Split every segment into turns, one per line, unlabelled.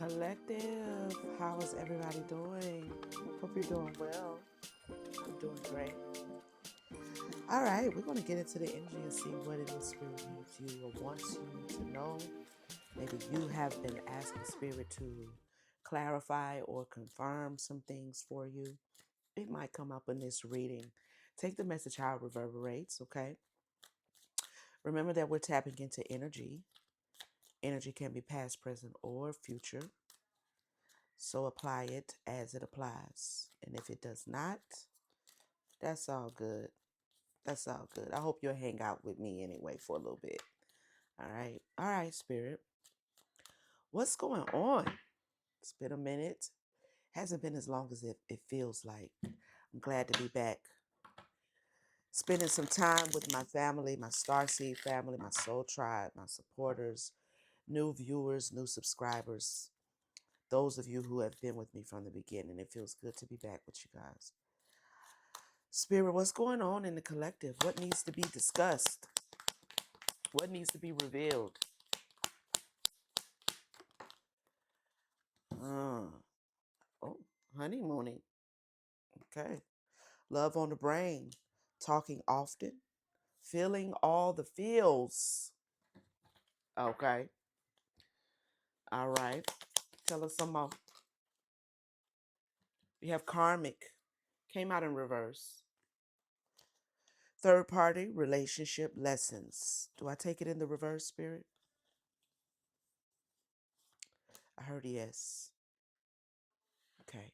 Collective, how is everybody doing? Hope you're doing well. I'm doing great. All right, we're going to get into the energy and see what it is Spirit needs you or wants you to know. Maybe you have been asking Spirit to clarify or confirm some things for you. It might come up in this reading. Take the message how it reverberates, okay? Remember that we're tapping into energy. Energy can be past, present, or future. So apply it as it applies. And if it does not, that's all good. That's all good. I hope you'll hang out with me anyway for a little bit. All right. All right, Spirit. What's going on? It's been a minute. Hasn't been as long as it feels like. I'm glad to be back. Spending some time with my family, my Starseed family, my soul tribe, my supporters, new viewers, new subscribers. Those of you who have been with me from the beginning. It feels good to be back with you guys. Spirit, what's going on in the collective? What needs to be discussed? What needs to be revealed? Oh, honeymooning. Okay. Love on the brain. Talking often. Feeling all the feels. Okay. All right. Tell us some more. We have karmic. Came out in reverse. Third party relationship lessons. Do I take it in the reverse, Spirit? I heard yes. Okay.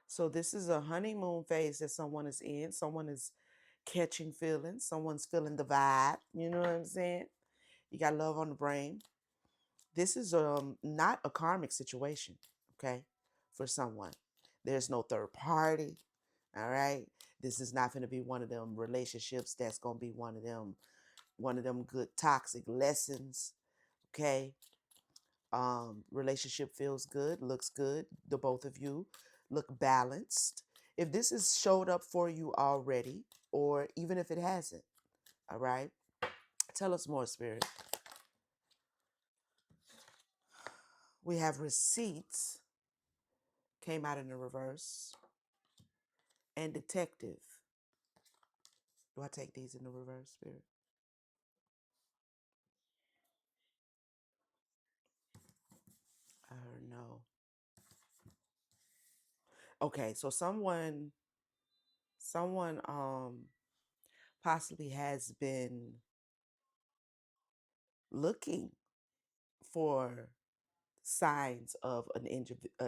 So this is a honeymoon phase that someone is in. Someone is catching feelings. Someone's feeling the vibe. You know what I'm saying? You got love on the brain. This is not a karmic situation, okay, for someone. There's no third party. All right. This is not going to be one of them relationships that's going to be one of them good toxic lessons. Okay. Relationship feels good, looks good. The both of you look balanced. If this has showed up for you already, or even if it hasn't, all right, tell us more, Spirit. We have receipts, came out in the reverse, and detective. Do I take these in the reverse, Spirit? I heard no. Okay, so someone possibly has been looking for signs of an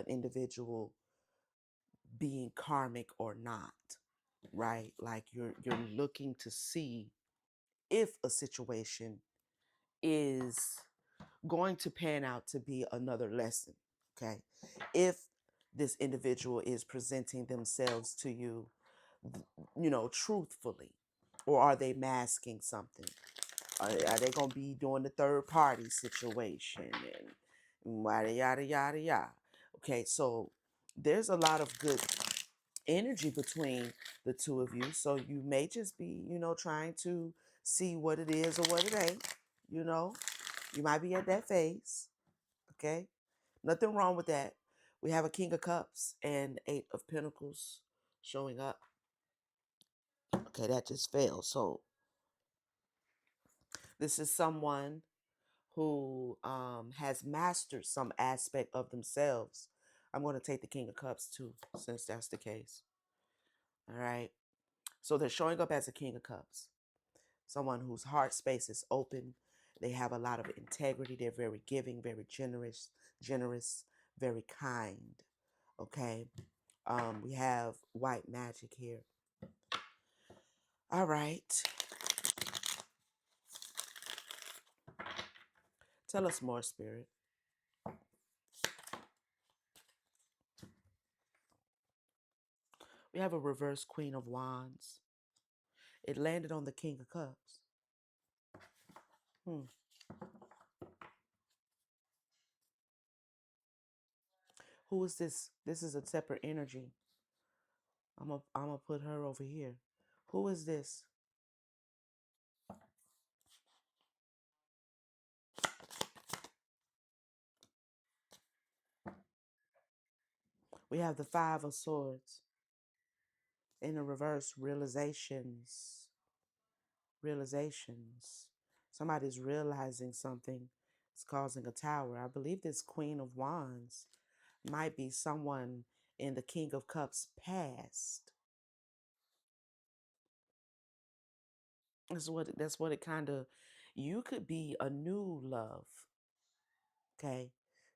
individual being karmic or not, right? Like you're looking to see if a situation is going to pan out to be another lesson, okay? If this individual is presenting themselves to you, truthfully, or are they masking something? Are they going to be doing the third party situation and yada, yada, yada, yada? Okay, so there's a lot of good energy between the two of you. So you may just be, trying to see what it is or what it ain't. You know, you might be at that phase. Okay, nothing wrong with that. We have a King of Cups and Eight of Pentacles showing up. Okay, that just failed. So this is someone who has mastered some aspect of themselves. I'm going to take the King of Cups too, since that's the case. All right. So they're showing up as a King of Cups, someone whose heart space is open. They have a lot of integrity. They're very giving, very generous, very kind. Okay. We have white magic here. All right. Tell us more, Spirit. We have a reverse Queen of Wands. It landed on the King of Cups. Hmm. Who is this? This is a separate energy. I'm gonna put her over here. Who is this? We have the Five of Swords in the reverse. Realizations. Somebody's realizing something. It's causing a tower. I believe this Queen of Wands might be someone in the King of Cups past. That's what it kind of, you could be a new love. Okay.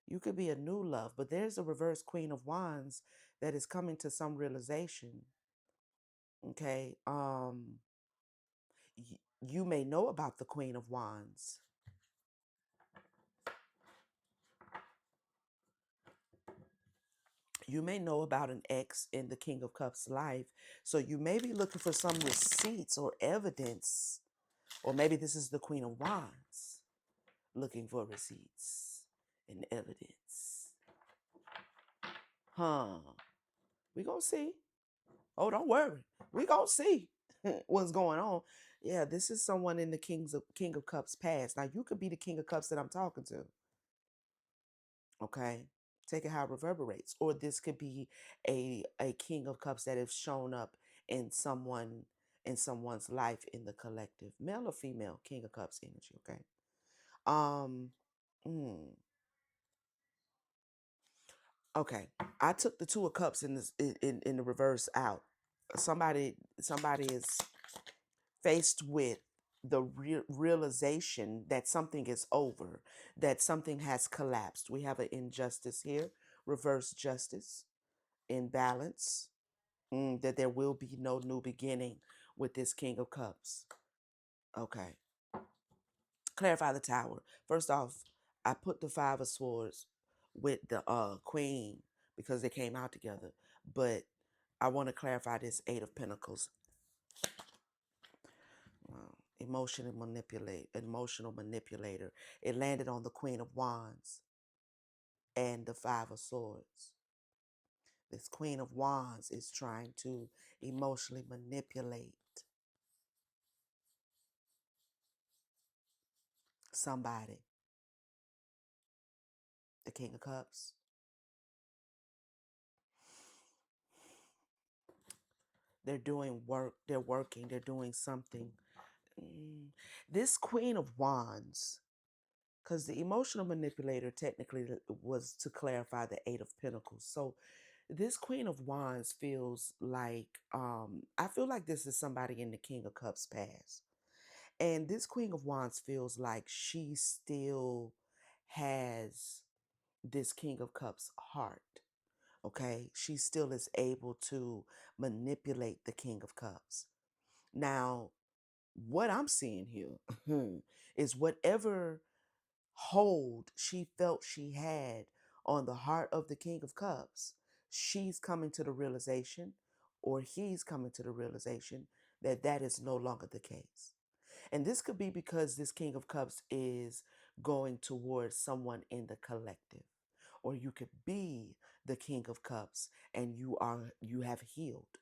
You could be a new love, but there's a reverse Queen of Wands that is coming to some realization. Okay. You may know about the Queen of Wands. You may know about an ex in the King of Cups life. So you may be looking for some receipts or evidence, or maybe this is the Queen of Wands looking for receipts and evidence. Huh. We gonna see. Oh, don't worry. We gonna see what's going on. Yeah, this is someone in the King of Cups past. Now you could be the King of Cups that I'm talking to. Okay. Take it how it reverberates. Or this could be a King of Cups that has shown up in someone's life in the collective. Male or female, King of Cups energy, okay? Um mm, okay. I took the Two of Cups in this in the reverse out. Somebody is faced with the realization that something is over, that something has collapsed. We have an injustice here, reverse justice, imbalance, that there will be no new beginning with this King of Cups. Okay. Clarify the tower. First off, I put the Five of Swords with the Queen because they came out together. But I want to clarify this Eight of Pentacles. Emotional manipulator. It landed on the Queen of Wands and the Five of Swords. This Queen of Wands is trying to emotionally manipulate somebody. The King of Cups. They're doing work. They're working. They're doing something. Mm. This Queen of Wands, because the emotional manipulator technically was to clarify the Eight of Pentacles. So this Queen of Wands feels like, I feel like this is somebody in the King of Cups past. And this Queen of Wands feels like she still has this King of Cups heart. Okay. She still is able to manipulate the King of Cups. Now, what I'm seeing here is whatever hold she felt she had on the heart of the King of Cups, she's coming to the realization, or he's coming to the realization, that that is no longer the case. And this could be because this King of Cups is going towards someone in the collective. Or you could be the King of Cups and you have healed.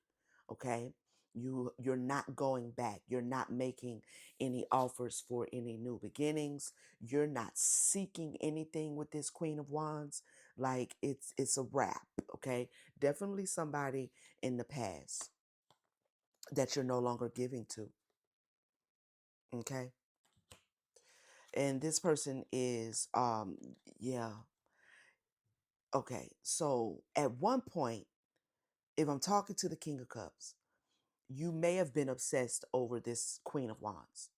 Okay? You're not going back. You're not making any offers for any new beginnings. You're not seeking anything with this Queen of Wands. Like it's a wrap, okay? Definitely somebody in the past that you're no longer giving to. Okay? And this person is yeah. Okay. So at one point, if I'm talking to the King of Cups, you may have been obsessed over this Queen of Wands.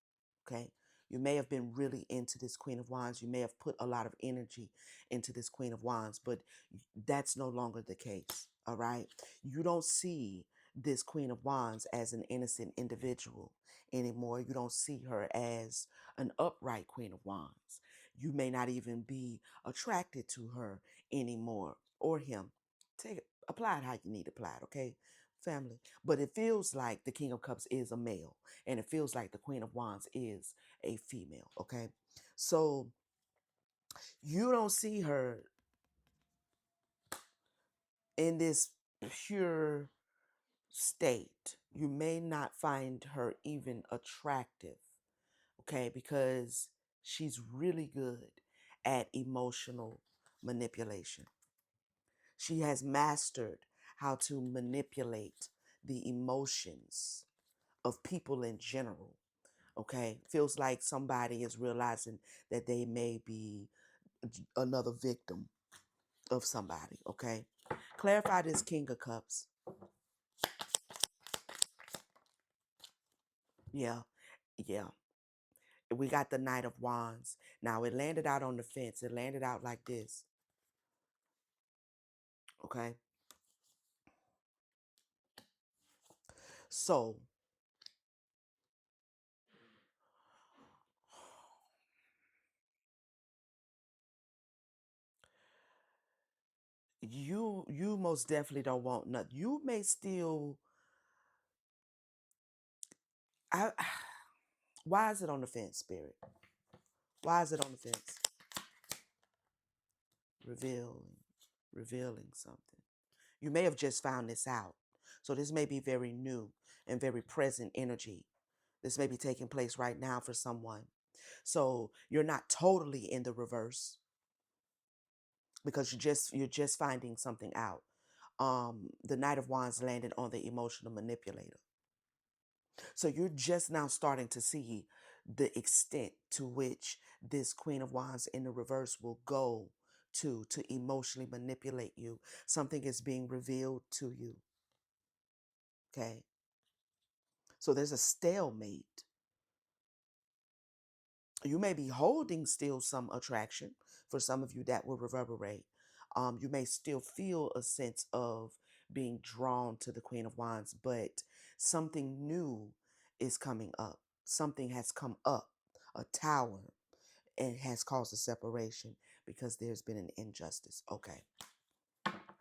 Okay. You may have been really into this Queen of Wands. You may have put a lot of energy into this Queen of Wands, but that's no longer the case. All right. You don't see this Queen of Wands as an innocent individual anymore. You don't see her as an upright Queen of Wands. You may not even be attracted to her anymore, or him. Take it, apply it how you need to apply it, okay, family? But it feels like the King of Cups is a male, and it feels like the Queen of Wands is a female, okay? So you don't see her in this pure state. You may not find her even attractive, okay? Because she's really good at emotional manipulation. She has mastered how to manipulate the emotions of people in general. Okay. Feels like somebody is realizing that they may be another victim of somebody. Okay. Clarify this King of Cups. Yeah. Yeah. We got the Knight of Wands. Now it landed out on the fence. It landed out like this. Okay. So you most definitely don't want nothing. You may still I why is it on the fence, Spirit? Why is it on the fence? Revealing, revealing something. You may have just found this out. So this may be very new and very present energy. This may be taking place right now for someone. So you're not totally in the reverse because you're just finding something out. The Knight of Wands landed on the emotional manipulator. So you're just now starting to see the extent to which this Queen of Wands in the reverse will go to emotionally manipulate you. Something is being revealed to you. Okay. So there's a stalemate. You may be holding still some attraction. For some of you, that will reverberate. You may still feel a sense of being drawn to the Queen of Wands, but something new is coming up. Something has come up, a tower, and has caused a separation because there's been an injustice. Okay.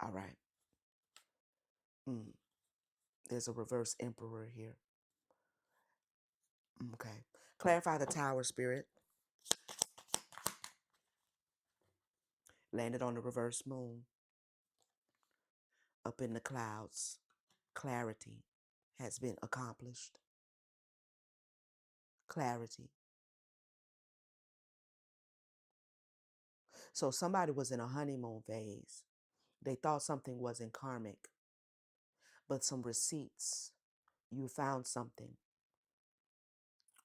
All right. Mm. There's a reverse emperor here. Okay. Clarify the tower, Spirit. Landed on the reverse moon. Up in the clouds. Clarity has been accomplished. Clarity. So somebody was in a honeymoon phase. They thought something wasn't karmic, but some receipts. You found something.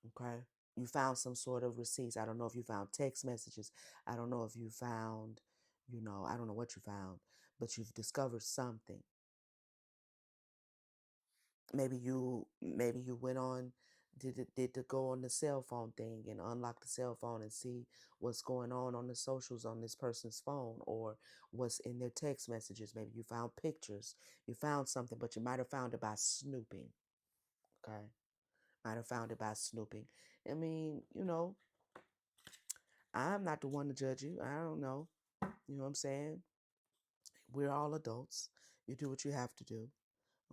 Okay. You found some sort of receipts. I don't know if you found text messages. I don't know if you found, I don't know what you found, but you've discovered something. Maybe you went on did to go on the cell phone thing and unlock the cell phone and see what's going on the socials on this person's phone or what's in their text messages. Maybe you found pictures. You found something, but you might have found it by snooping. Okay. Might have found it by snooping. I mean, I'm not the one to judge you. I don't know. You know what I'm saying? We're all adults. You do what you have to do.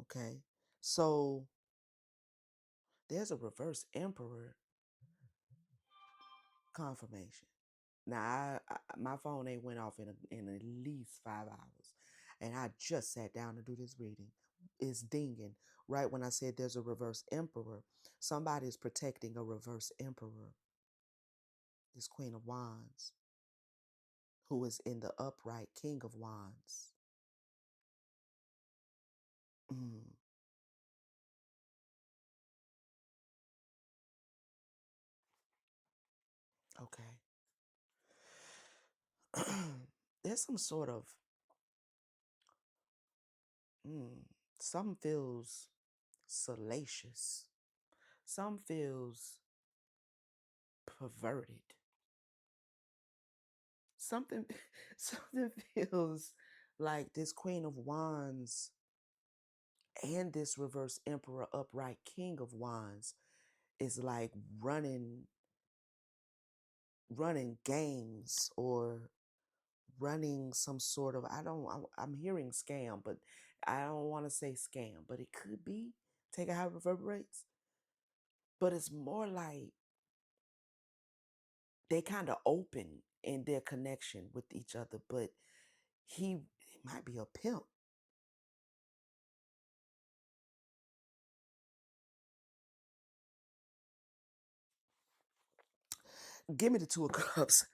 Okay. So there's a reverse emperor confirmation. Now, my phone ain't went off in at least 5 hours. And I just sat down to do this reading. It's dinging. Right when I said there's a reverse emperor, somebody is protecting a reverse emperor, this Queen of Wands, who is in the upright King of Wands. Mm, okay. There's some sort of, mm, some feels salacious. Some feels perverted. Something something feels like this Queen of Wands and this reverse Emperor upright King of Wands is like running games or running some sort of I'm hearing scam, but I don't want to say scam, but it could be. Take it how it reverberates. But it's more like they kind of open in their connection with each other, but he might be a pimp. Give me the Two of Cups.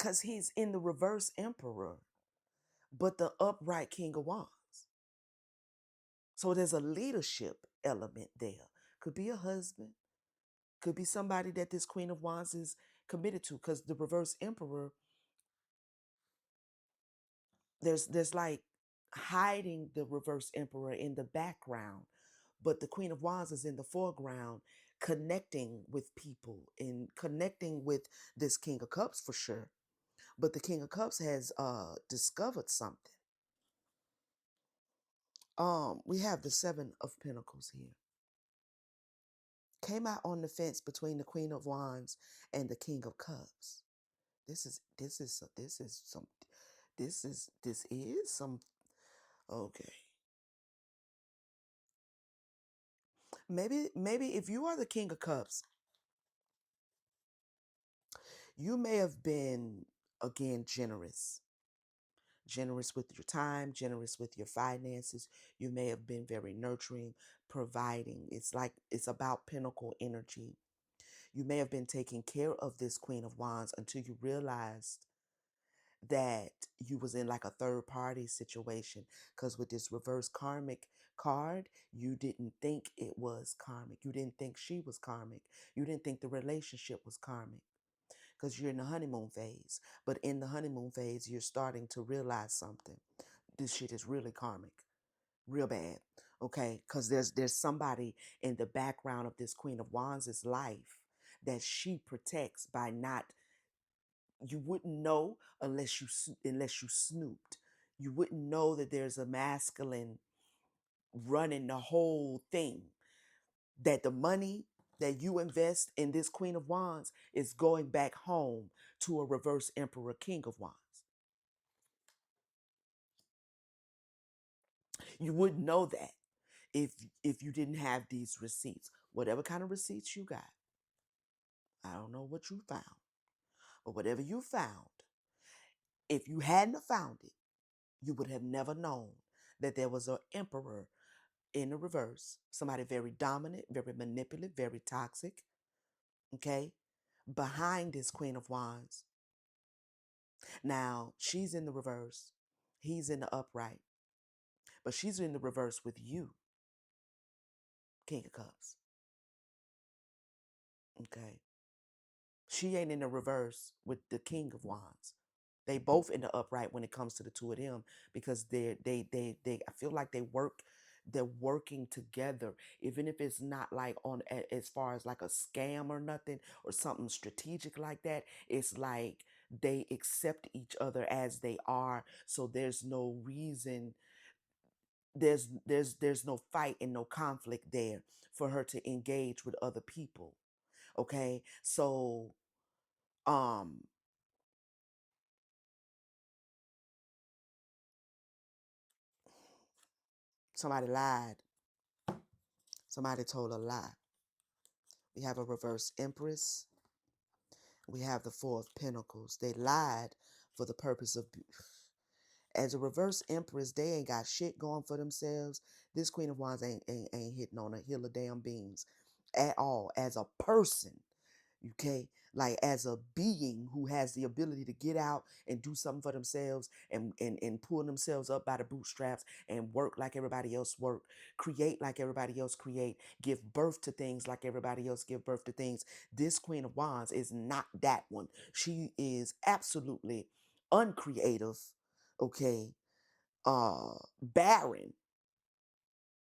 because he's in the reverse emperor, but the upright king of wands. So there's a leadership element there. Could be a husband, could be somebody that this queen of wands is committed to, because the reverse emperor, there's like hiding the reverse emperor in the background, but the queen of wands is in the foreground, connecting with people and connecting with this king of cups for sure. But the king of cups has discovered something. We have the seven of pentacles here. Came out on the fence between the queen of wands and the king of cups. This is some okay. Maybe if you are the king of cups, you may have been, again, generous with your time, generous with your finances. You may have been very nurturing, providing. It's like it's about pinnacle energy. You may have been taking care of this queen of wands until you realized that you was in like a third party situation, because with this reverse karmic card, you didn't think it was karmic. You didn't think she was karmic. You didn't think the relationship was karmic, because you're in the honeymoon phase. But in the honeymoon phase, you're starting to realize something. This shit is really karmic, real bad. Okay, because there's somebody in the background of this Queen of Wands' life that she protects by not. You wouldn't know unless you snooped. You wouldn't know that there's a masculine running the whole thing. That the money that you invest in this Queen of Wands is going back home to a reverse Emperor King of Wands. You wouldn't know that if you didn't have these receipts. Whatever kind of receipts you got, I don't know what you found, but whatever you found, if you hadn't have found it, you would have never known that there was an emperor in the reverse, somebody very dominant, very manipulative, very toxic, okay, behind this Queen of Wands. Now, she's in the reverse, he's in the upright, but she's in the reverse with you, King of Cups, okay? She ain't in the reverse with the King of Wands. They both in the upright when it comes to the two of them, because they I feel like they're working together, even if it's not like as far as like a scam or nothing or something strategic like that. It's like they accept each other as they are, so there's no reason, there's no fight and no conflict there for her to engage with other people. Okay, so um somebody lied, somebody told a lie. We have a reverse empress. We have the Four of Pentacles. They lied for the purpose of. As a reverse empress, they ain't got shit going for themselves. This Queen of Wands ain't hitting on a hill of damn beans at all. As a person, okay, like as a being who has the ability to get out and do something for themselves and pull themselves up by the bootstraps and work like everybody else work, create like everybody else create, give birth to things like everybody else give birth to things. This Queen of Wands is not that one. She is absolutely uncreative, okay, barren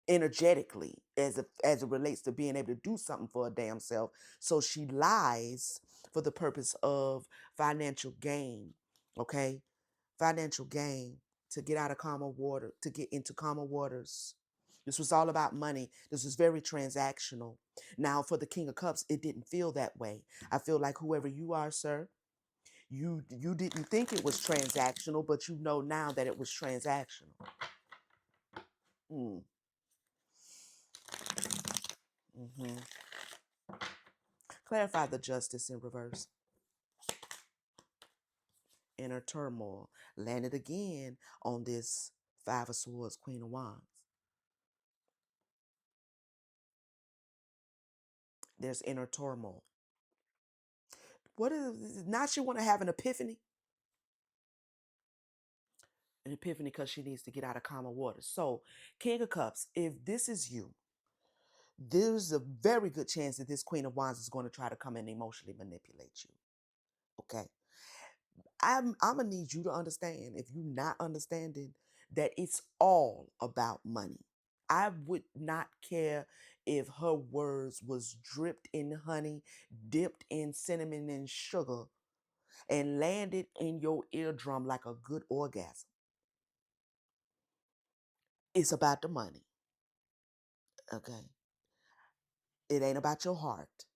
energetically as it relates to being able to do something for a damn self. So she lies for the purpose of financial gain, okay? Financial gain, to get out of calmer water, to get into calmer waters. This was all about money. This was very transactional. Now, for the King of Cups, it didn't feel that way. I feel like whoever you are, sir, you didn't think it was transactional, but you know now that it was transactional. Mm. Hmm. Clarify the justice in reverse. Inner turmoil. Landed again on this Five of Swords, Queen of Wands. There's inner turmoil. What is now? She want to have an epiphany. An epiphany because she needs to get out of common water. So, King of Cups, if this is you, there's a very good chance that this Queen of Wands is going to try to come and emotionally manipulate you. Okay. I'm gonna need you to understand, if you're not understanding, that it's all about money. I would not care if her words was dripped in honey, dipped in cinnamon and sugar, and landed in your eardrum like a good orgasm. It's about the money. Okay. It ain't about your heart.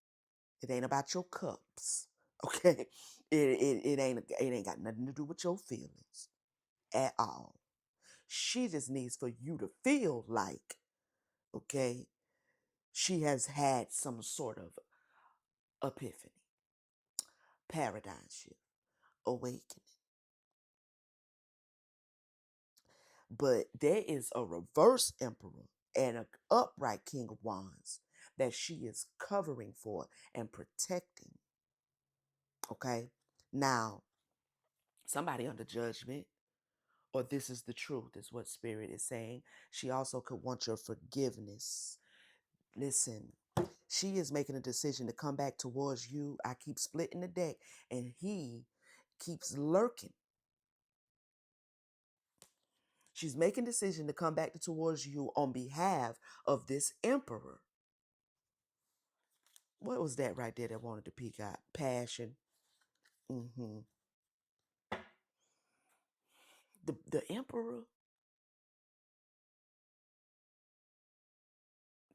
It ain't about your cups. Okay. It ain't got nothing to do with your feelings at all. She just needs for you to feel like, okay, she has had some sort of epiphany, paradigm shift, awakening. But there is a reverse emperor and an upright king of wands that she is covering for and protecting. Okay. Now, somebody under judgment, or this is the truth, is what spirit is saying. She also could want your forgiveness. Listen, she is making a decision to come back towards you. I keep splitting the deck, and he keeps lurking. She's making a decision to come back towards you on behalf of this emperor. What was that right there that wanted to peek out? Passion. hmm The emperor,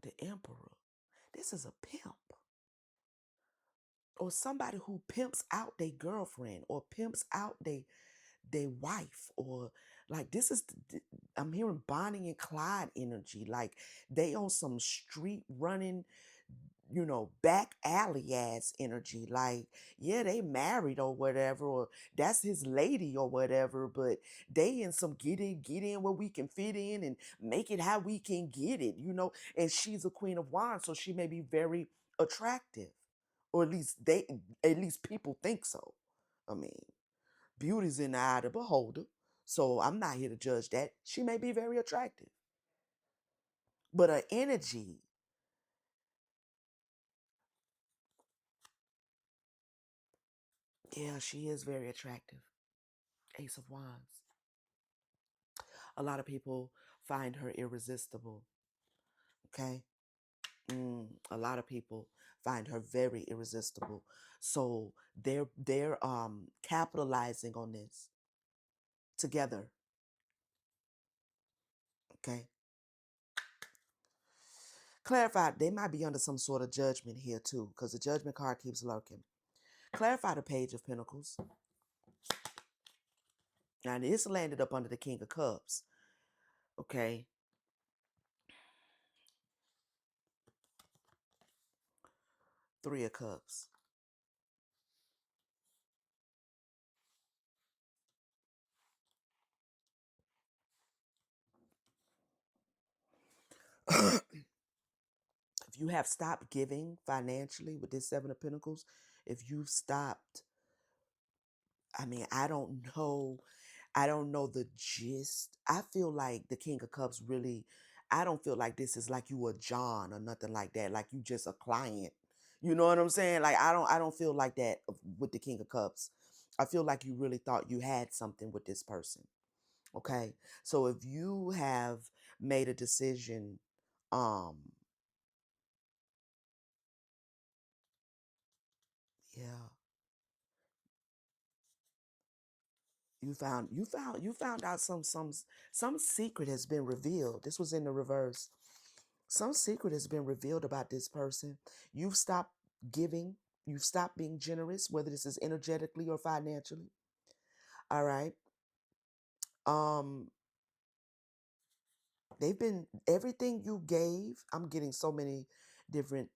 the emperor. This is a pimp, or somebody who pimps out their girlfriend, or pimps out their wife, or like this is I'm hearing Bonnie and Clyde energy, like they on some street running, back alley ass energy. Like, yeah, they married or whatever, or that's his lady or whatever, but they in some get in where we can fit in and make it how we can get it. And she's a queen of wands, so she may be very attractive, or at least people think so. I mean, beauty's in the eye of the beholder. So I'm not here to judge that. She may be very attractive. But her energy, yeah, she is very attractive. Ace of Wands. A lot of people find her irresistible. Okay. A lot of people find her very irresistible. So they're capitalizing on this together. Okay. Clarify, they might be under some sort of judgment here too, because the judgment card keeps lurking. Clarify the Page of Pentacles. Now this landed up under the King of Cups. Okay. Three of Cups. If you have stopped giving financially with this Seven of Pentacles, if you've stopped, I mean, I don't know the gist. I feel like the King of Cups really, I don't feel like this is like you a John or nothing like that. Like you just a client. You know what I'm saying? Like I don't feel like that with the King of Cups. I feel like you really thought you had something with this person. Okay. So if you have made a decision, um, yeah, you found out some secret has been revealed. This was in the reverse. Some secret has been revealed about this person. You've stopped giving. You've stopped being generous, whether this is energetically or financially. All right. Um, they've been everything you gave. I'm getting so many different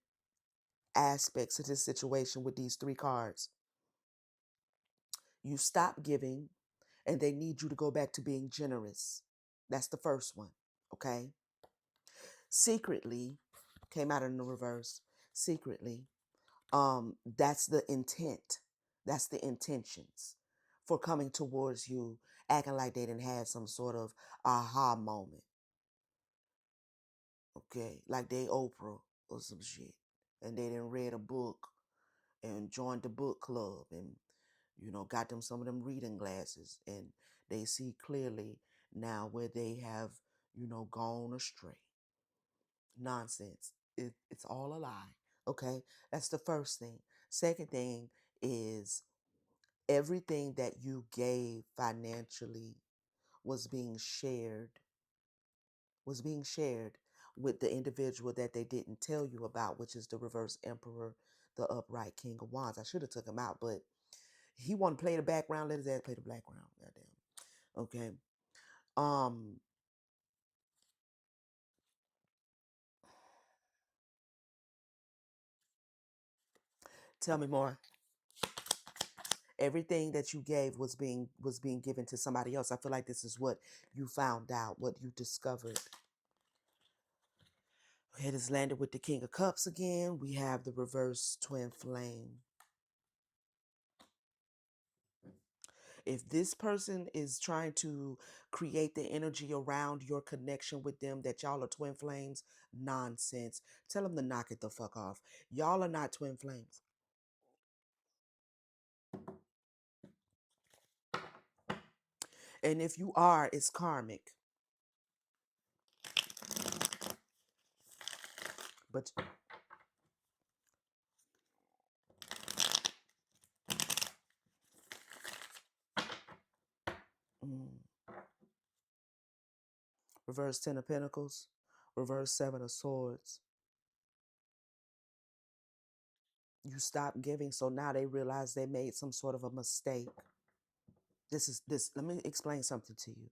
aspects of this situation with these three cards. You stop giving, and they need you to go back to being generous. That's the first one. Okay. Secretly, came out in the reverse. Secretly, that's the intent, that's the intentions for coming towards you acting like they didn't have some sort of aha moment. Okay, like they Oprah or some shit, and they didn't read a book and joined the book club and got them some of them reading glasses, and they see clearly now where they have gone astray. Nonsense. It's all a lie. Okay, that's the first thing. Second thing is everything that you gave financially was being shared was being shared with the individual that they didn't tell you about, which is the reverse emperor, the upright king of wands. I should have took him out, but he want to play the background. Let his ass play the background. Goddamn. Okay. Um. Tell me more. Everything that you gave was being given to somebody else. I feel like this is what you found out, what you discovered. Okay, this landed with the King of Cups again. We have the reverse twin flame. If this person is trying to create the energy around your connection with them that y'all are twin flames, nonsense. Tell them to knock it the fuck off. Y'all are not twin flames. And if you are, it's karmic. But mm, reverse 10 of Pentacles, reverse 7 of Swords. You stopped giving, so now they realize they made some sort of a mistake. This. Let me explain something to you.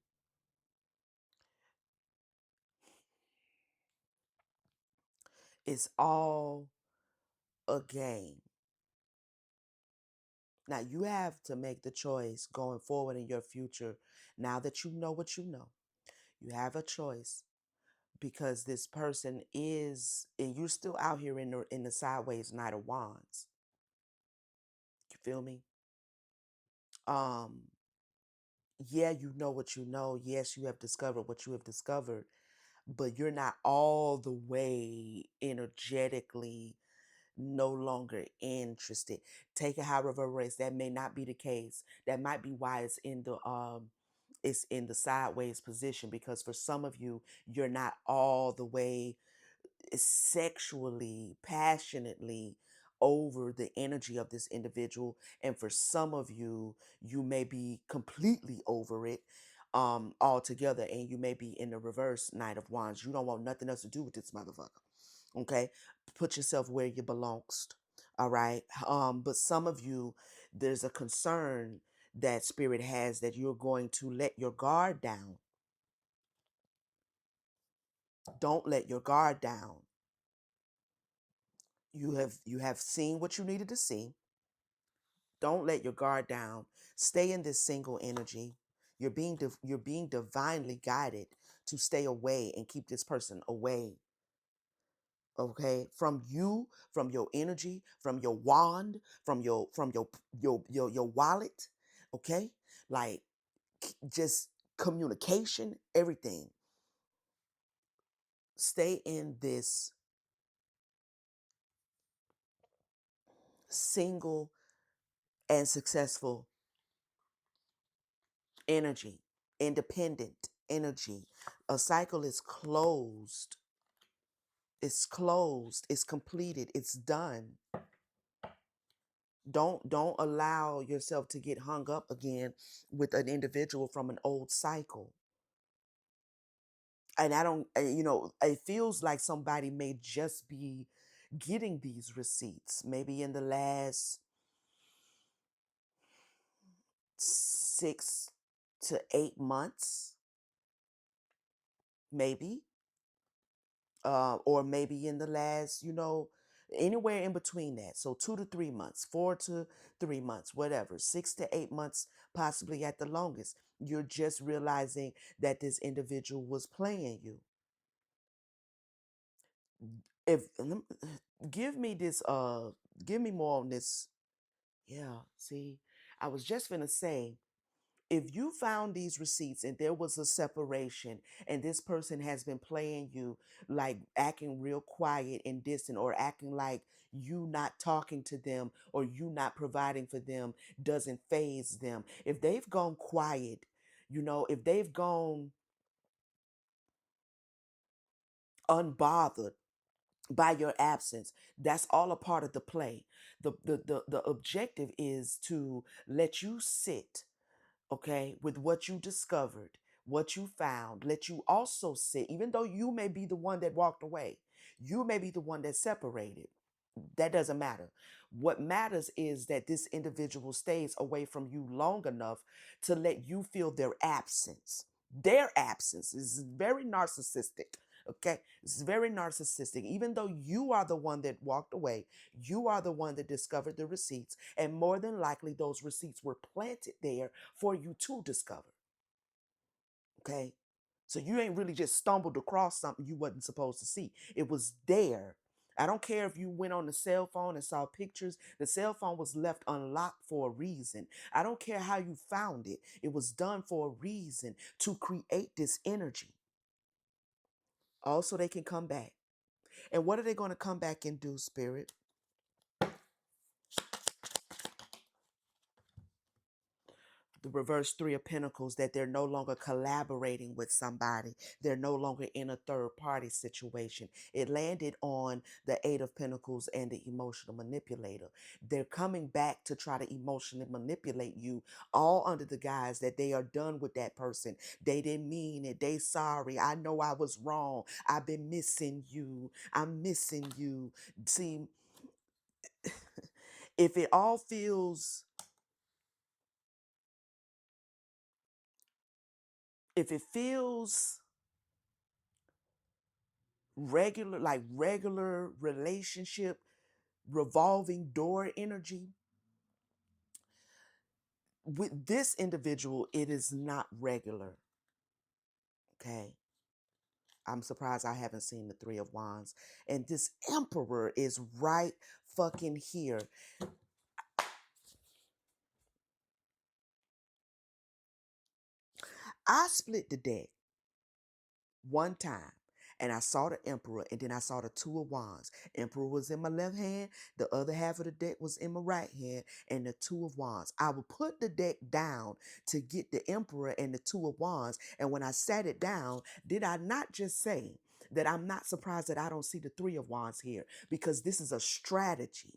It's all a game. Now you have to make the choice going forward in your future. Now that you know what you know, you have a choice because this person is, and you're still out here in the sideways Knight of Wands. You feel me? Um, yeah, you know what you know. Yes, you have discovered what you have discovered, but you're not all the way energetically no longer interested. Take it however race. That may not be the case. That might be why it's in the sideways position, because for some of you, you're not all the way sexually, passionately over the energy of this individual. And for some of you, you may be completely over it altogether, and you may be in the reverse Knight of Wands. You don't want nothing else to do with this motherfucker. Okay, put yourself where you belongs. All right. But some of you, there's a concern that spirit has that you're going to let your guard down. Don't let your guard down. You have seen what you needed to see. Don't let your guard down. Stay in this single energy. You're being divinely guided to stay away and keep this person away. Okay, from you, from your energy, from your wand, from your wallet. Okay, like just communication, everything. Stay in this single and successful energy, independent energy. A cycle is closed. It's closed. It's completed. It's done. Don't allow yourself to get hung up again with an individual from an old cycle. And I don't, it feels like somebody may just be getting these receipts maybe in the last 6 to 8 months, maybe, or maybe in the last, anywhere in between that. So 2 to 3 months, 4 to 3 months, whatever, 6 to 8 months, possibly at the longest. You're just realizing that this individual was playing you. If give me this, give me more on this. Yeah, see, I was just gonna say, If you found these receipts and there was a separation and this person has been playing you, like acting real quiet and distant, or acting like you not talking to them or you not providing for them doesn't phase them, if they've gone quiet, if they've gone unbothered by your absence, that's all a part of the play. The objective is to let you sit, okay, with what you discovered, what you found. Let you also sit, even though you may be the one that walked away, you may be the one that separated. That doesn't matter. What matters is that this individual stays away from you long enough to let you feel their absence. Their absence is very narcissistic. Okay, it's very narcissistic. Even though you are the one that walked away, you are the one that discovered the receipts, and more than likely, those receipts were planted there for you to discover. Okay, so you ain't really just stumbled across something you wasn't supposed to see. It was there. I don't care if you went on the cell phone and saw pictures. The cell phone was left unlocked for a reason. I don't care how you found it. It was done for a reason, to create this energy. Also, they can come back. And what are they going to come back and do, Spirit? The reverse three of pentacles, that they're no longer collaborating with somebody. They're no longer in a third party situation. It landed on the eight of pentacles and the emotional manipulator. They're coming back to try to emotionally manipulate you, all under the guise that they are done with that person. They didn't mean it. They sorry. I know I was wrong. I've been missing you. I'm missing you. See, if it all feels, if it feels regular, like regular relationship, revolving door energy, with this individual, it is not regular. Okay. I'm surprised I haven't seen the three of wands. And this emperor is right fucking here. I split the deck one time and I saw the emperor, and then I saw the two of wands. Emperor was in my left hand, the other half of the deck was in my right hand, and the two of wands. I would put the deck down to get the emperor and the two of wands, and when I sat it down, did I not just say that I'm not surprised that I don't see the three of wands here? Because this is a strategy.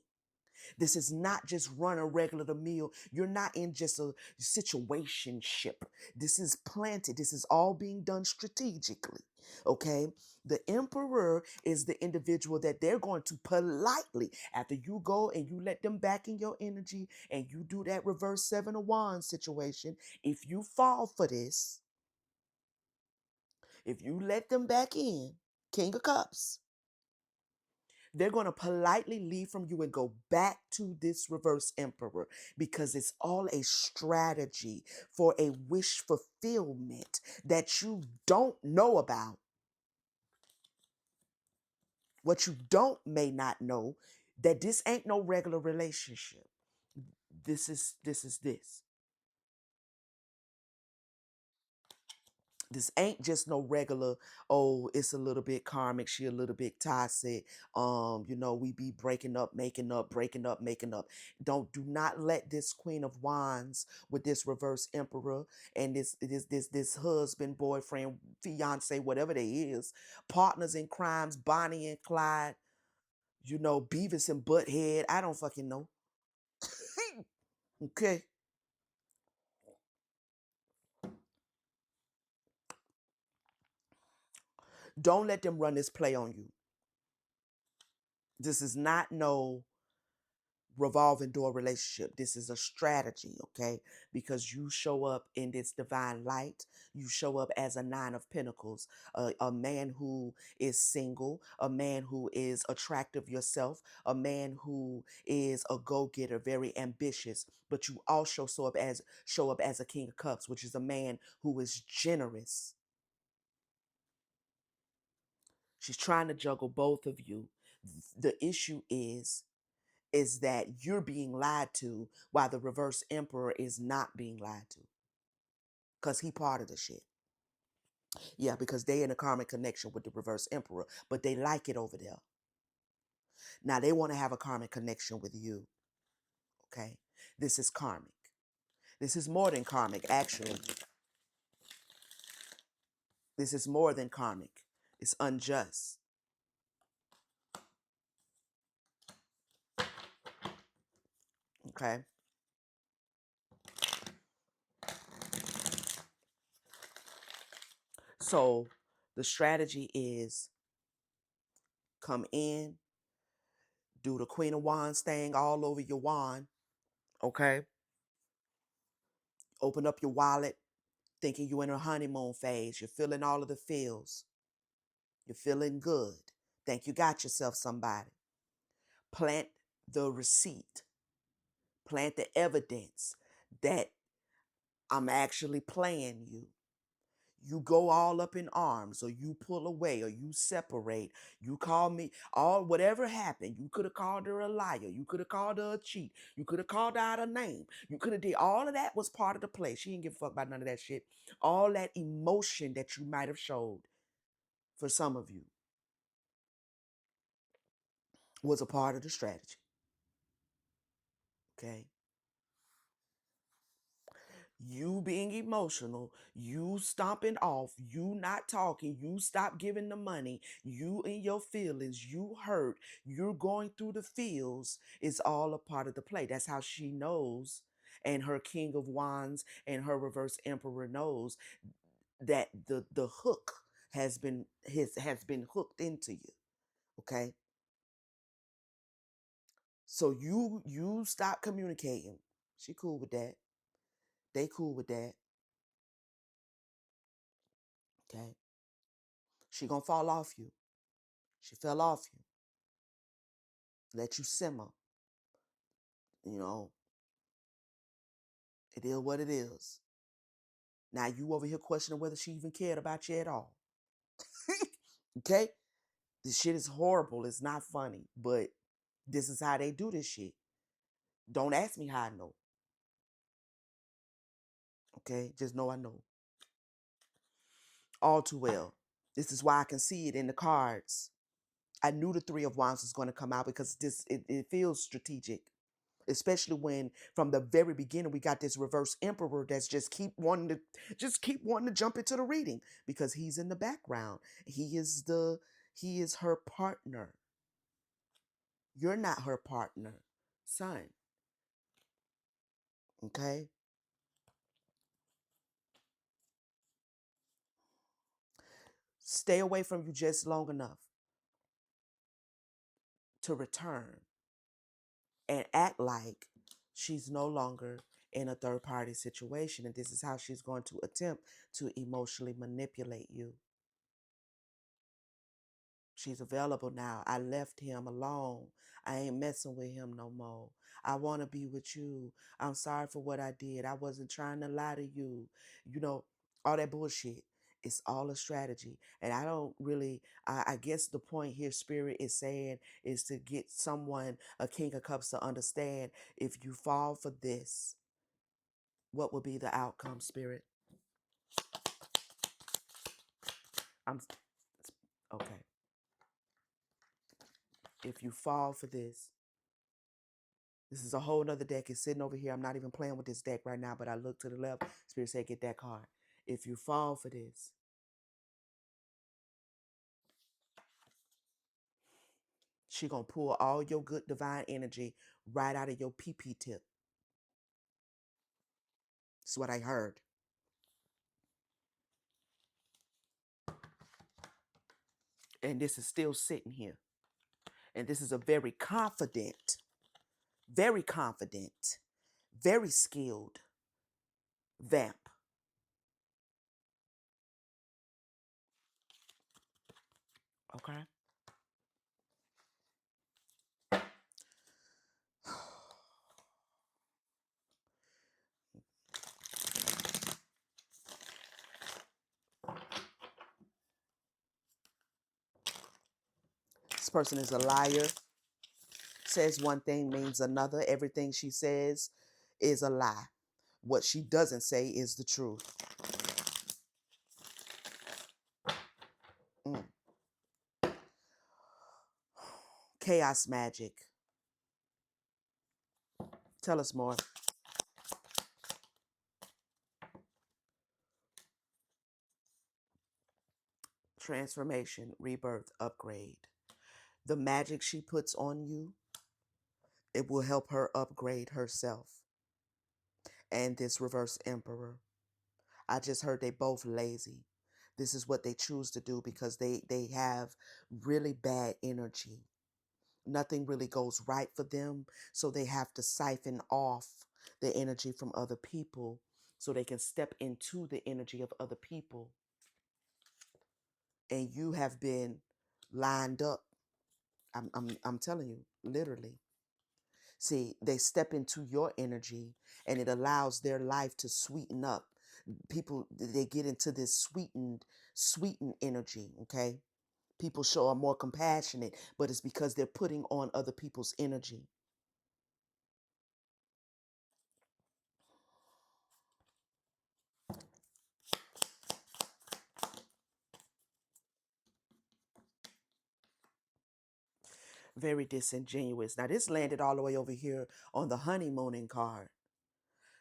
This is not just run a regular the meal. You're not in just a situationship. This is planted. This is all being done strategically. Okay. The emperor is the individual that they're going to politely, after you go and you let them back in your energy and you do that reverse seven of wands situation. If you fall for this, if you let them back in, king of cups, they're going to politely leave from you and go back to this reverse emperor, because it's all a strategy for a wish fulfillment that you don't know about. What you don't may not know, that this ain't no regular relationship. This. This ain't just no regular, oh, it's a little bit karmic, she a little bit toxic. We be breaking up, making up, breaking up, making up. Do not let this Queen of Wands with this reverse emperor and this husband, boyfriend, fiance, whatever they is, partners in crimes, Bonnie and Clyde, Beavis and Butthead. I don't fucking know. Okay. Don't let them run this play on you. This is not no revolving door relationship. This is a strategy, okay? Because you show up in this divine light. You show up as a nine of pentacles, a man who is single, a man who is attractive yourself, a man who is a go-getter, very ambitious. But you also show up as a king of cups, which is a man who is generous. She's trying to juggle both of you. The issue is that you're being lied to while the reverse emperor is not being lied to. because he part of the shit. Yeah, because they in a karmic connection with the reverse emperor, but they like it over there. Now they want to have a karmic connection with you. Okay, this is karmic. This is more than karmic, actually. This is more than karmic. It's unjust. Okay. So the strategy is come in, do the Queen of Wands thing all over your wand. Okay. Open up your wallet, thinking you're in a honeymoon phase. You're feeling all of the feels. You're feeling good. Think you got yourself somebody. Plant the receipt. Plant the evidence that I'm actually playing you. You go all up in arms, or you pull away, or you separate. You call me, all whatever happened. You could have called her a liar. You could have called her a cheat. You could have called out her name. You could have did all of that was part of the play. She didn't give a fuck about none of that shit. All that emotion that you might have showed for some of you was a part of the strategy. Okay. You being emotional, you stomping off, you not talking, you stop giving the money, you in your feelings, you hurt, you're going through the feels, it's all a part of the play. That's how she knows, and her King of Wands and her reverse emperor knows that the hook has been hooked into you. Okay. So you stop communicating. She cool with that. They cool with that. Okay. She gonna fall off you. She fell off you. Let you simmer. You know, it is what it is. Now you over here questioning whether she even cared about you at all. Okay? This shit is horrible. It's not funny, but this is how they do this shit. Don't ask me how I know. Okay? Just know I know. All too well. This is why I can see it in the cards. I knew the Three of Wands was going to come out because it feels strategic. Especially when from the very beginning we got this reverse emperor that's keep wanting to jump into the reading because he's in the background. He is her partner. You're not her partner, son. Okay? Stay away from you just long enough to return and act like she's no longer in a third party situation, and this is how she's going to attempt to emotionally manipulate you. She's available now. I left him alone. I ain't messing with him no more. I want to be with you. I'm sorry for what I did. I wasn't trying to lie to you. You know, all that bullshit. It's all a strategy. And I don't really, I guess the point here, Spirit is saying, is to get someone, a King of Cups, to understand if you fall for this, what will be the outcome, Spirit? I'm, okay. If you fall for this is a whole nother deck. It's sitting over here. I'm not even playing with this deck right now, but I look to the left. Spirit said, get that card. If you fall for this, she gonna pull all your good divine energy right out of your PP tip. That's what I heard. And this is still sitting here. And this is a very confident, very skilled vamp. Okay? This person is a liar. Says one thing, means another. Everything she says is a lie. What she doesn't say is the truth. Mm. Chaos magic. Tell us more. Transformation, rebirth, upgrade. The magic she puts on you, it will help her upgrade herself. And this reverse emperor, I just heard they both lazy. This is what they choose to do because they have really bad energy. Nothing really goes right for them, so they have to siphon off the energy from other people so they can step into the energy of other people. And you have been lined up. I'm telling you, literally. See, they step into your energy and it allows their life to sweeten up. People, they get into this sweetened energy, okay? People show are more compassionate, but it's because they're putting on other people's energy. Very disingenuous. Now, this landed all the way over here on the honeymooning card.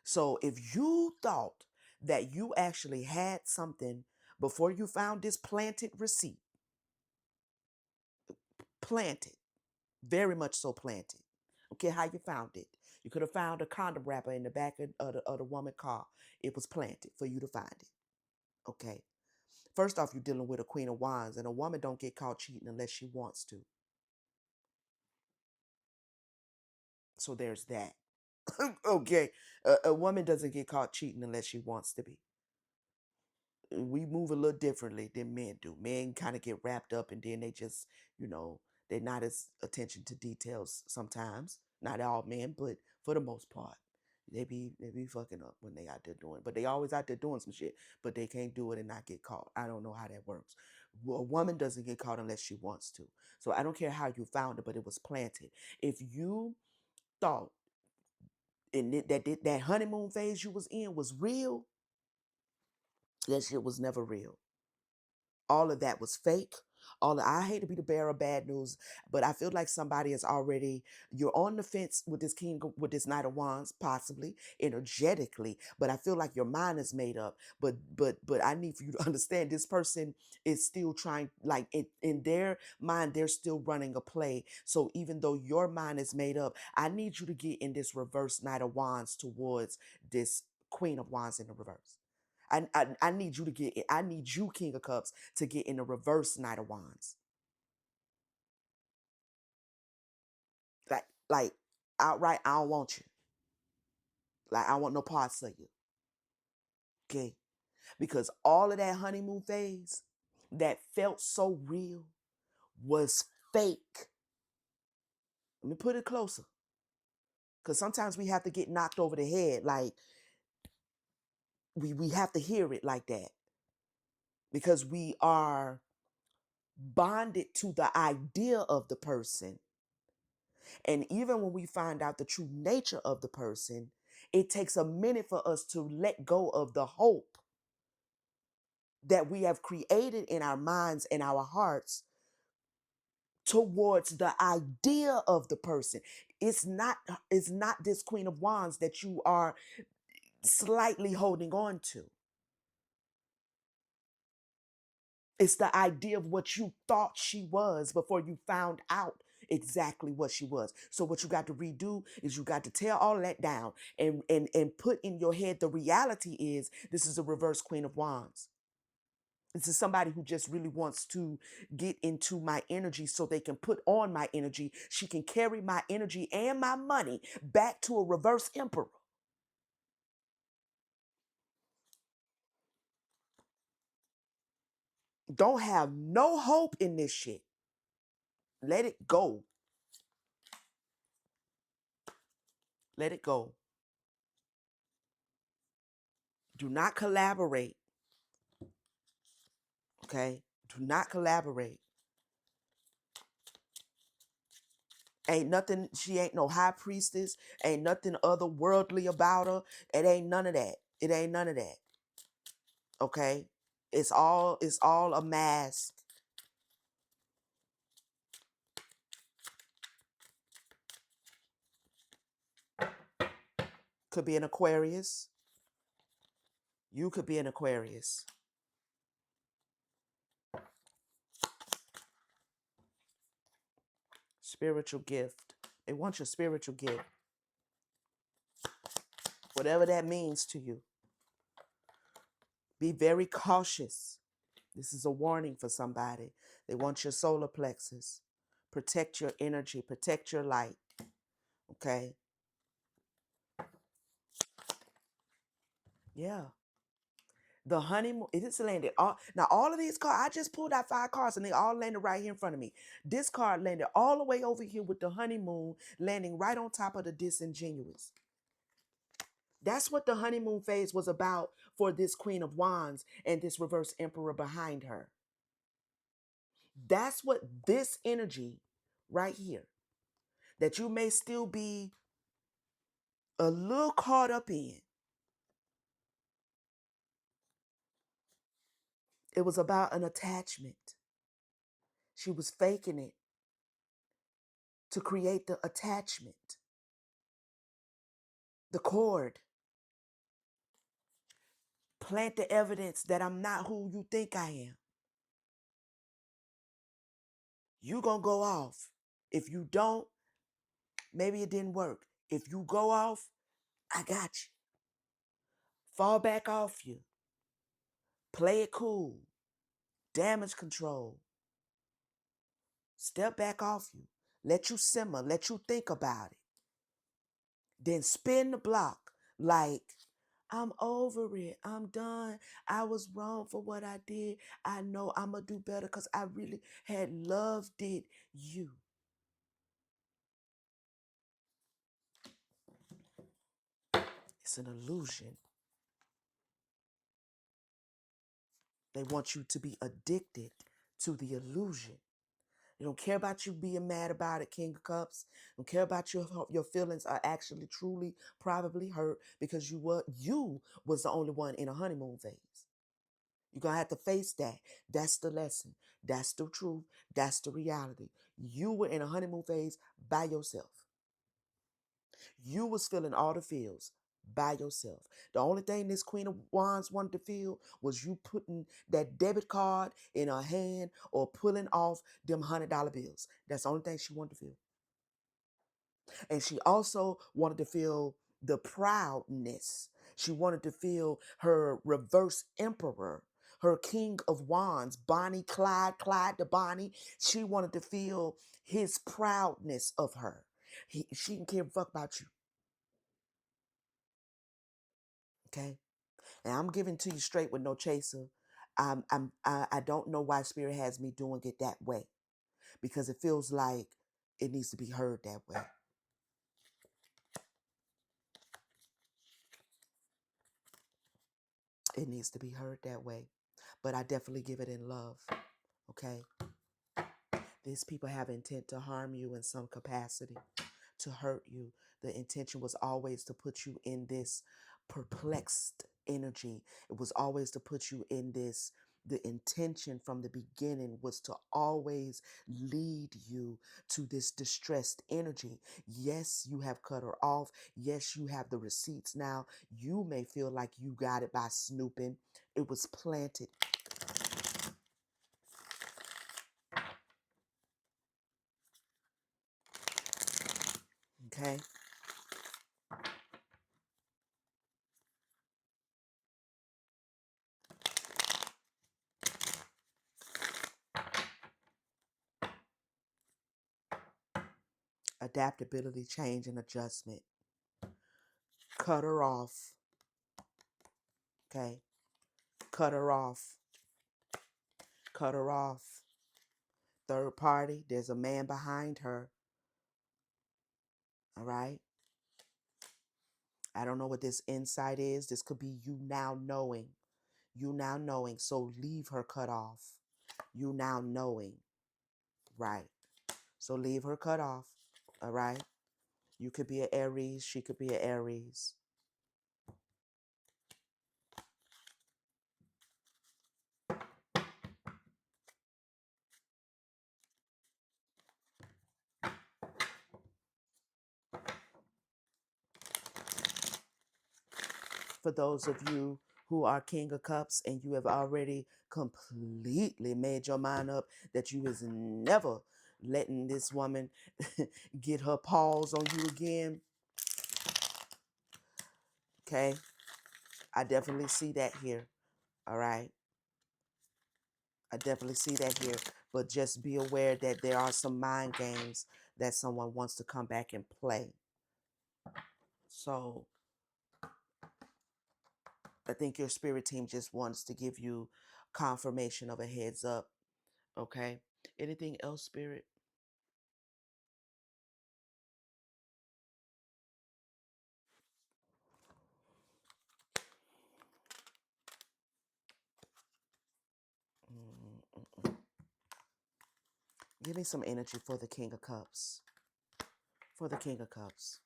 So, if you thought that you actually had something before you found this planted receipt, planted, very much so planted. Okay, how you found it. You could have found a condom wrapper in the back of the woman's car. It was planted for you to find it. Okay. First off, you're dealing with a Queen of Wands, and a woman don't get caught cheating unless she wants to. So there's that. Okay. A woman doesn't get caught cheating unless she wants to be. We move a little differently than men do. Men kind of get wrapped up and then they just, they're not as attention to details sometimes. Not all men, but for the most part. They be fucking up when they out there doing, but they always out there doing some shit, but they can't do it and not get caught. I don't know how that works. A woman doesn't get caught unless she wants to. So I don't care how you found it, but it was planted. If you thought that honeymoon phase you was in was real, that shit was never real. All of that was fake. I hate to be the bearer of bad news, but I feel like somebody is already, you're on the fence with this with this Knight of Wands, possibly energetically, but I feel like your mind is made up. But I need for you to understand this person is still trying, like in their mind, they're still running a play. So even though your mind is made up, I need you to get in this reverse Knight of Wands towards this Queen of Wands in the reverse. I need you to get it. I need you, King of Cups, to get in the reverse Knight of Wands. Like outright, I don't want you. Like I don't want no parts of you. Okay. Because all of that honeymoon phase that felt so real was fake. Let me put it closer. Because sometimes we have to get knocked over the head. Like we have to hear it like that. Because we are bonded to the idea of the person. And even when we find out the true nature of the person, it takes a minute for us to let go of the hope that we have created in our minds and our hearts towards the idea of the person. It's not this Queen of Wands that you are slightly holding on to. It's the idea of what you thought she was before you found out exactly what she was. So what you got to redo is you got to tear all that down and put in your head the reality is this is a reverse Queen of Wands. This is somebody who just really wants to get into my energy so they can put on my energy. She can carry my energy and my money back to a reverse emperor. Don't have no hope in this shit. Let it go. Let it go. Do not collaborate. Okay? Do not collaborate. Ain't nothing, she ain't no high priestess, ain't nothing otherworldly about her. It ain't none of that. It ain't none of that. Okay? It's all a mask. Could be an Aquarius. You could be an Aquarius. Spiritual gift. They want your spiritual gift. Whatever that means to you. Be very cautious. This is a warning for somebody. They want your solar plexus. Protect your energy. Protect your light. Okay? Yeah. The honeymoon, it is landed. All of these cards, I just pulled out 5 cards and they all landed right here in front of me. This card landed all the way over here with the honeymoon landing right on top of the disingenuous. That's what the honeymoon phase was about for this Queen of Wands and this reverse emperor behind her. That's what this energy right here that you may still be a little caught up in. It was about an attachment. She was faking it to create the attachment, the cord. Plant the evidence that I'm not who you think I am. You gonna go off. If you don't, maybe it didn't work. If you go off, I got you. Fall back off you. Play it cool. Damage control. Step back off you. Let you simmer. Let you think about it. Then spin the block like, I'm over it. I'm done. I was wrong for what I did. I know I'm going to do better because I really had loved it you. It's an illusion. They want you to be addicted to the illusion. They don't care about you being mad about it, King of Cups. They don't care about your feelings are actually, truly, probably hurt because you was the only one in a honeymoon phase. You're going to have to face that. That's the lesson. That's the truth. That's the reality. You were in a honeymoon phase by yourself. You was feeling all the feels by yourself. The only thing this Queen of Wands wanted to feel was you putting that debit card in her hand or pulling off them $100 bills. That's the only thing she wanted to feel. And she also wanted to feel the proudness. She wanted to feel her reverse emperor, her King of Wands, Bonnie, Clyde the Bonnie. She wanted to feel his proudness of her. She didn't care a fuck about you. Okay? And I'm giving to you straight with no chaser. I don't know why Spirit has me doing it that way, because it feels like it needs to be heard that way. It needs to be heard that way. But I definitely give it in love. Okay? These people have intent to harm you in some capacity, to hurt you. The intention was always to put you in this perplexed energy. It was always to put you in this. The intention from the beginning was to always lead you to this distressed energy. Yes, you have cut her off. Yes, you have the receipts now. You may feel like you got it by snooping. It was planted. Okay? Adaptability, change, and adjustment. Cut her off. Okay? Cut her off. Cut her off. Third party, there's a man behind her. All right? I don't know what this insight is. This could be you now knowing. You now knowing. So leave her cut off. You now knowing. Right. So leave her cut off. All right. You could be an Aries. She could be an Aries. For those of you who are King of Cups and you have already completely made your mind up that you is never letting this woman get her paws on you again, okay? I definitely see that here, all right? I definitely see that here, but just be aware that there are some mind games that someone wants to come back and play. So I think your spirit team just wants to give you confirmation of a heads up, okay? Anything else, spirit? Mm-mm. Give me some energy for the King of Cups. For the King of Cups.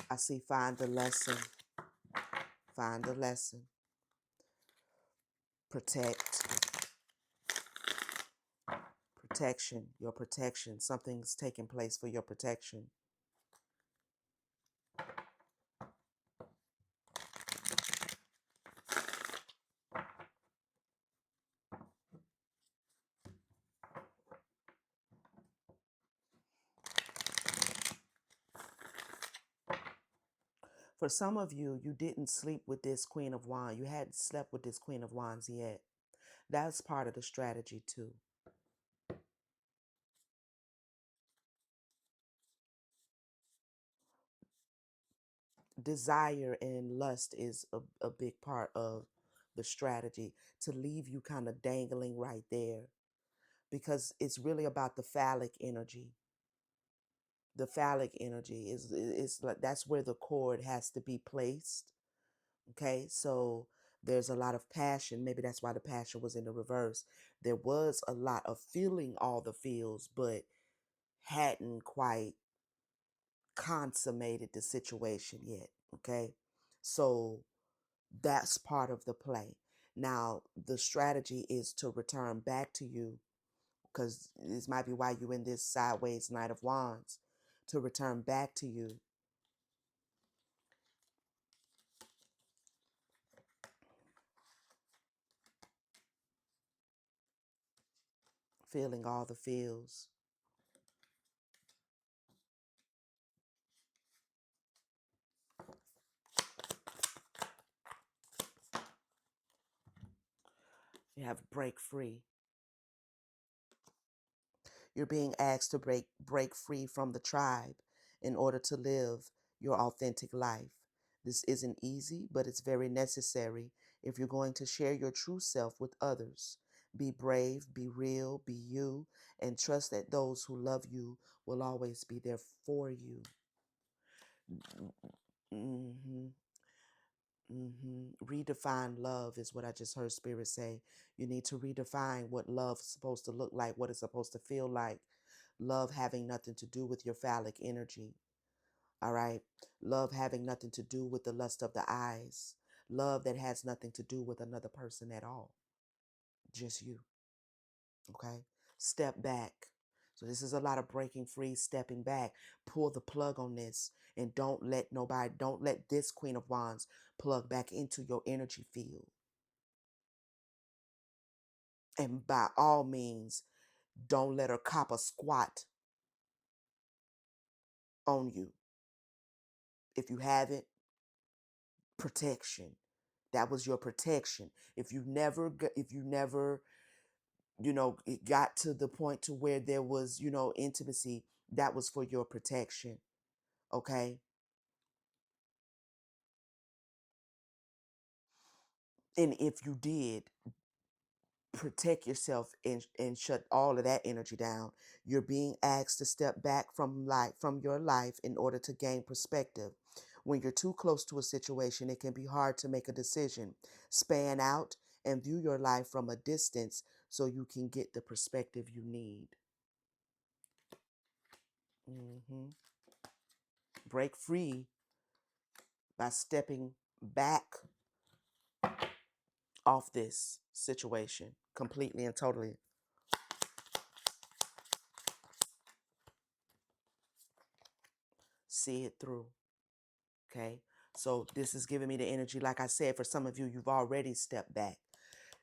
I see find the lesson. Find the lesson. Protect. Protection. Your protection. Something's taking place for your protection. For some of you, you didn't sleep with this Queen of Wands. You hadn't slept with this Queen of Wands yet. That's part of the strategy too. Desire and lust is a big part of the strategy to leave you kind of dangling right there because it's really about the phallic energy. The phallic energy is like that's where the cord has to be placed. Okay, so there's a lot of passion. Maybe that's why the passion was in the reverse. There was a lot of feeling all the feels, but hadn't quite consummated the situation yet. Okay, so that's part of the play. Now, the strategy is to return back to you, because this might be why you're in this sideways Knight of Wands, to return back to you, feeling all the feels. You have break free. You're being asked to break free from the tribe in order to live your authentic life. This isn't easy, but it's very necessary if you're going to share your true self with others. Be brave, be real, be you, and trust that those who love you will always be there for you. hmm Redefine love is what I just heard Spirit say. You need to redefine what love's supposed to look like, what it's supposed to feel like. Love having nothing to do with your phallic energy. All right. Love having nothing to do with the lust of the eyes. Love that has nothing to do with another person at all. Just you. Okay. Step back. So this is a lot of breaking free, stepping back. Pull the plug on this and don't let this Queen of Wands plug back into your energy field. And by all means, don't let her cop a squat on you. If you haven't, protection. That was your protection. If you never, it got to the point to where there was, intimacy, that was for your protection. Okay. And if you did, protect yourself and shut all of that energy down. You're being asked to step back from your life in order to gain perspective. When you're too close to a situation, it can be hard to make a decision. Span out and view your life from a distance so you can get the perspective you need. hmm Break free by stepping back off this situation completely and totally. See it through. Okay. So this is giving me the energy. Like I said, for some of you, you've already stepped back.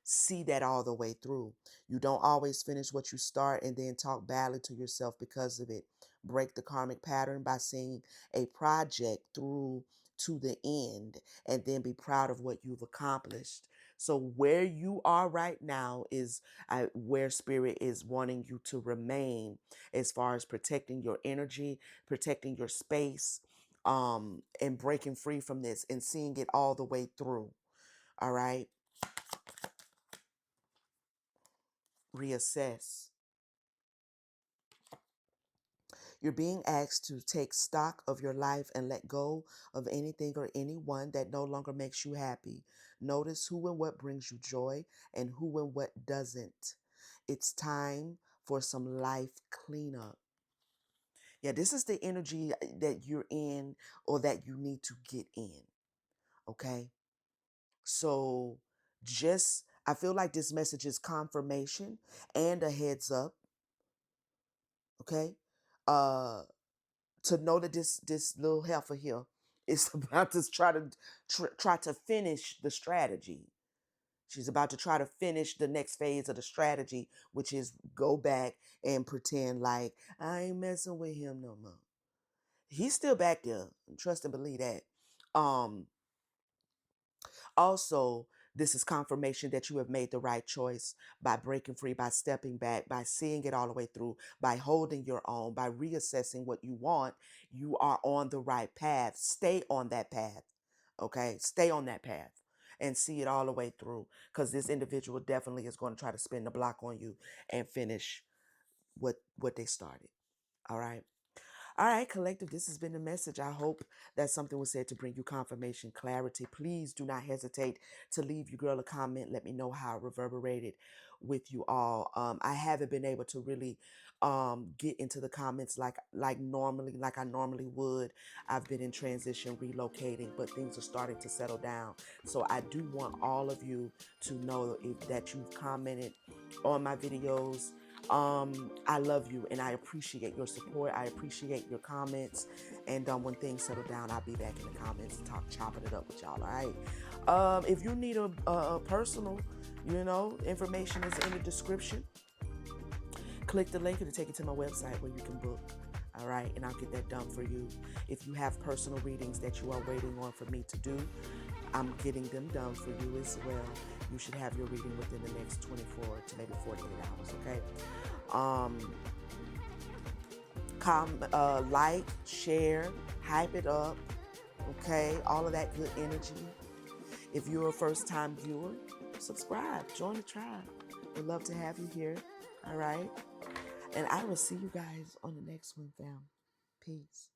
See that all the way through. You don't always finish what you start and then talk badly to yourself because of it. Break the karmic pattern by seeing a project through to the end and then be proud of what you've accomplished. So where you are right now is where spirit is wanting you to remain, as far as protecting your energy, protecting your space, and breaking free from this and seeing it all the way through. All right. Reassess. You're being asked to take stock of your life and let go of anything or anyone that no longer makes you happy. Notice who and what brings you joy and who and what doesn't. It's time for some life cleanup. Yeah, this is the energy that you're in or that you need to get in. Okay. So I feel like this message is confirmation and a heads up. Okay. Uh, to know that this little heifer here is about to try to finish the strategy. She's about to try to finish the next phase of the strategy, which is go back and pretend like I ain't messing with him no more. He's still back there. Trust and believe that. Um, Also, this is confirmation that you have made the right choice by breaking free, by stepping back, by seeing it all the way through, by holding your own, by reassessing what you want. You are on the right path. Stay on that path. Okay? Stay on that path and see it all the way through, because this individual definitely is going to try to spin the block on you and finish what they started. All right? All right, collective, this has been the message. I hope that something was said to bring you confirmation, clarity. Please do not hesitate to leave your girl a comment. Let me know how it reverberated with you all. I haven't been able to really get into the comments like normally, like I normally would. I've been in transition, relocating, but things are starting to settle down. So I do want all of you to know that you've commented on my videos. I love you and I appreciate your support. I appreciate your comments. And when things settle down, I'll be back in the comments and chopping it up with y'all. All right. If you need a personal, information is in the description. Click the link to take you to my website where you can book. All right. And I'll get that done for you. If you have personal readings that you are waiting on for me to do, I'm getting them done for you as well. You should have your reading within the next 24 to maybe 48 hours, okay? Like, share, hype it up, okay? All of that good energy. If you're a first-time viewer, subscribe, join the tribe. We'd love to have you here, all right? And I will see you guys on the next one, fam. Peace.